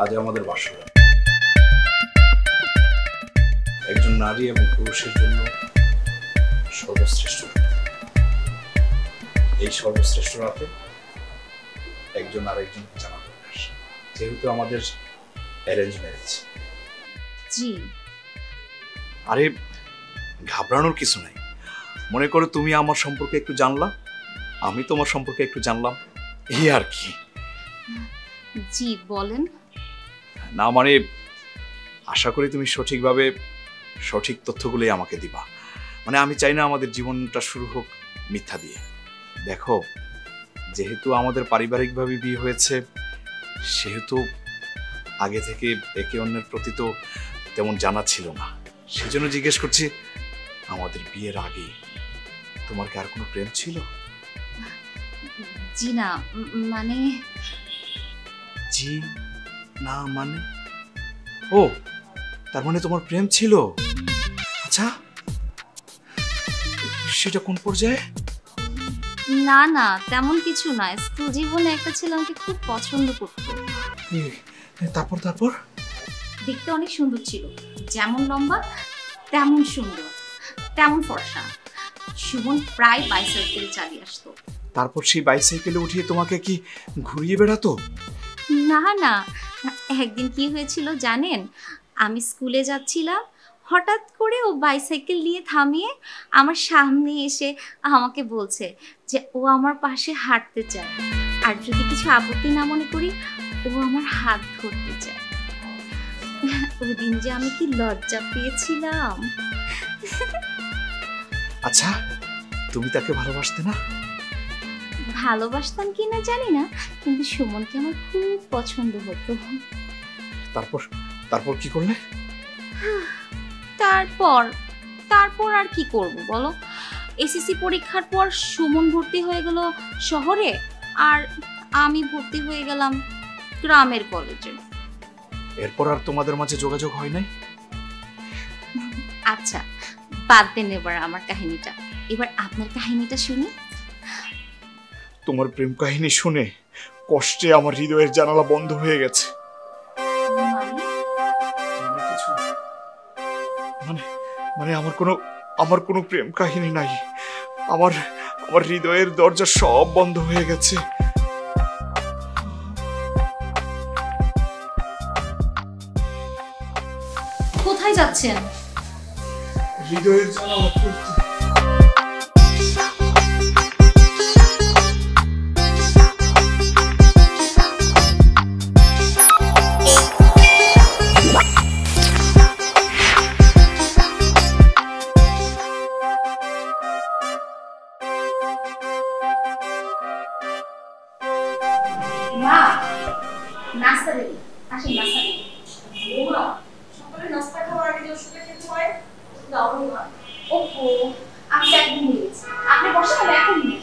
আজ আমাদের বাসর। একজন নারী এবং পুরুষের জন্য সর্বশ্রেষ্ঠ এই সর্বশ্রেষ্ঠ রাতে একজন আরেকজনকে জানা দরকার, যেহেতু আমাদের অ্যারেঞ্জ ম্যারেজ। জি। আরে ঘাবড়ানোর কিছু নাই। মনে করো তুমি আমার সম্পর্কে একটু জানলা, আমি তোমার সম্পর্কে একটু জানলাম, এই আর কি। জি বলেন। না মানে আশা করি তুমি সঠিকভাবে সঠিক তথ্যগুলোই আমাকে দিবা। মানে আমি চাই না আমাদের জীবনটা শুরু হোক মিথ্যা দিয়ে। দেখো, যেহেতু আমাদের পারিবারিকভাবে বিয়ে হয়েছে, সেহেতু আগে থেকে একে অন্যের প্রতি তো তেমন জানা ছিল না। সেজন্য জিজ্ঞেস করছি, আমাদের বিয়ের আগে তোমার কি আর কোনো প্রেম ছিল? জি না, মানে জি না মানে ও, তার মানে তোমার প্রেম ছিল। আচ্ছা, সেটা কোন পর্যায়ে? না না, তেমন কিছু না। স্কুল জীবনে একটা ছেলে আমাকে খুব পছন্দ করতো। তারপর তারপর দেখতে অনেক সুন্দর ছিল, যেমন লম্বা তেমন সুন্দর, তেমন ফর্সা। সুমন প্রায় বাইসাইকেল চালিয়ে আসতো। তারপর সেই বাইসাইকেলে উঠিয়ে তোমাকে কি ঘুরিয়ে বেড়াতো? না না, একদিন কি হয়েছিল জানেন? আমি স্কুলে যাচ্ছিলাম, হঠাৎ করে ও বাইসাইকেল নিয়ে থামিয়ে আমার সামনে এসে আমাকে বলছে যে ও আমার পাশে হাঁটতে চায়, আর যদি কিছু আপত্তি না মনে করি ও আমার হাত ধরতে চায়। ওই দিন যে আমি কি লজ্জা পেয়েছিলাম। আচ্ছা, তুমি তাকে ভালোবাসতে না? ভালোবাসতাম কিনা জানি না, কিন্তু সুমনকে আমার খুব পছন্দ হতো। তারপর তারপর কি করলে? তারপর তারপর আর কি করব বলো? এসএসসি পরীক্ষার পর সুমন ভর্তি হয়ে গেল শহরে, আর আমি ভর্তি হয়ে গেলাম গ্রামের কলেজে। এরপর আর তোমাদের মাঝে যোগাযোগ হয় নাই? আচ্ছা, বাদ দেন এবার আমার কাহিনীটা, এবার আপনার কাহিনীটা শুনি। তোমার প্রেম কাহিনী শুনে কষ্টে আমার হৃদয়ের জানালা বন্ধ হয়ে গেছে। মানে মানে আমার কোনো প্রেম কাহিনী নাই। আমার হৃদয়ের দরজা সব বন্ধ হয়ে গেছে। কোথায় যাচ্ছেন? হৃদয়ের জানালা খুলতে। মা, নাস্তা দেবে, আসেন নাস্তা দেবে। ওমা, সকালে নাস্তা খাওয়ার আগে যে ওষুধটা খেতে হয় দাও না। ওহো, আমি একদম নিয়েছি। আপনি বসে তাহলে এখন নিয়ে